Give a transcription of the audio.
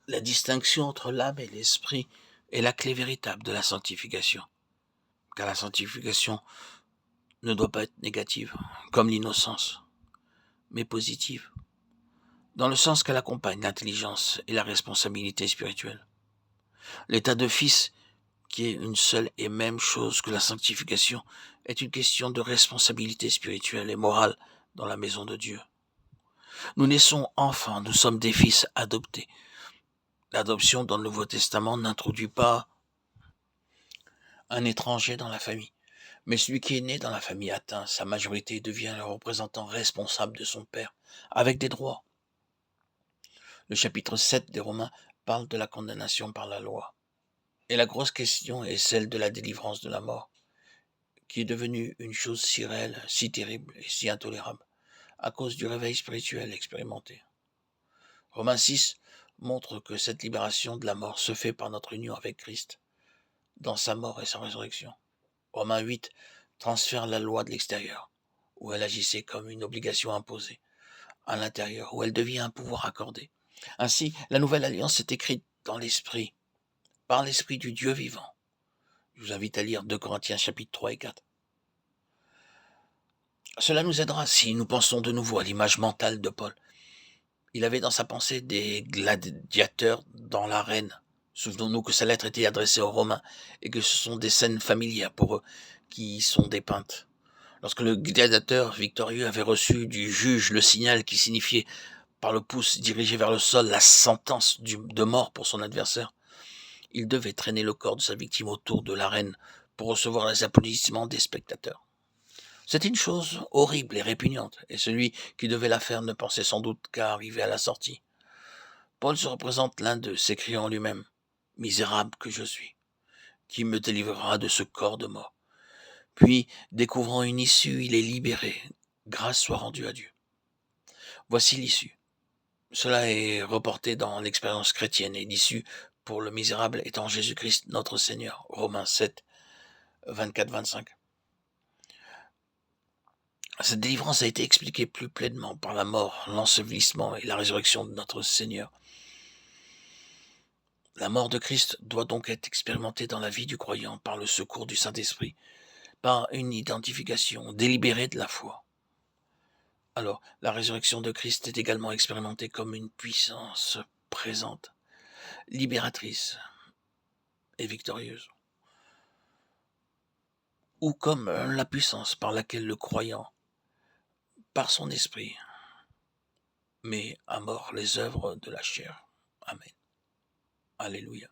La distinction entre l'âme et l'esprit est la clé véritable de la sanctification. Car la sanctification ne doit pas être négative, comme l'innocence, mais positive, dans le sens qu'elle accompagne l'intelligence et la responsabilité spirituelle. L'état de fils, qui est une seule et même chose que la sanctification, est une question de responsabilité spirituelle et morale dans la maison de Dieu. Nous naissons enfants, nous sommes des fils adoptés. L'adoption dans le Nouveau Testament n'introduit pas un étranger dans la famille, mais celui qui est né dans la famille atteint sa majorité et devient le représentant responsable de son père, avec des droits. Le chapitre 7 des Romains parle de la condamnation par la loi. Et la grosse question est celle de la délivrance de la mort, qui est devenue une chose si réelle, si terrible et si intolérable, à cause du réveil spirituel expérimenté. Romains 6 montre que cette libération de la mort se fait par notre union avec Christ, dans sa mort et sa résurrection. Romains 8 transfère la loi de l'extérieur, où elle agissait comme une obligation imposée, à l'intérieur, où elle devient un pouvoir accordé. Ainsi, la nouvelle alliance est écrite dans l'esprit, par l'esprit du Dieu vivant. Je vous invite à lire 2 Corinthiens chapitres 3 et 4. Cela nous aidera si nous pensons de nouveau à l'image mentale de Paul. Il avait dans sa pensée des gladiateurs dans l'arène. Souvenons-nous que sa lettre était adressée aux Romains et que ce sont des scènes familières pour eux qui y sont dépeintes. Lorsque le gladiateur victorieux avait reçu du juge le signal qui signifiait par le pouce dirigé vers le sol la sentence de mort pour son adversaire, il devait traîner le corps de sa victime autour de l'arène pour recevoir les applaudissements des spectateurs. C'était une chose horrible et répugnante, et celui qui devait la faire ne pensait sans doute qu'à arriver à la sortie. Paul se représente l'un d'eux, s'écriant en lui-même « Misérable que je suis, qui me délivrera de ce corps de mort ?» Puis, découvrant une issue, il est libéré. Grâce soit rendue à Dieu. Voici l'issue. Cela est reporté dans l'expérience chrétienne, et l'issue pour le misérable étant Jésus-Christ notre Seigneur. Romains 7, 24-25. Cette délivrance a été expliquée plus pleinement par la mort, l'ensevelissement et la résurrection de notre Seigneur. La mort de Christ doit donc être expérimentée dans la vie du croyant par le secours du Saint-Esprit, par une identification délibérée de la foi. Alors, la résurrection de Christ est également expérimentée comme une puissance présente, libératrice et victorieuse, ou comme la puissance par laquelle le croyant, par son esprit, met à mort les œuvres de la chair. Amen. Alléluia.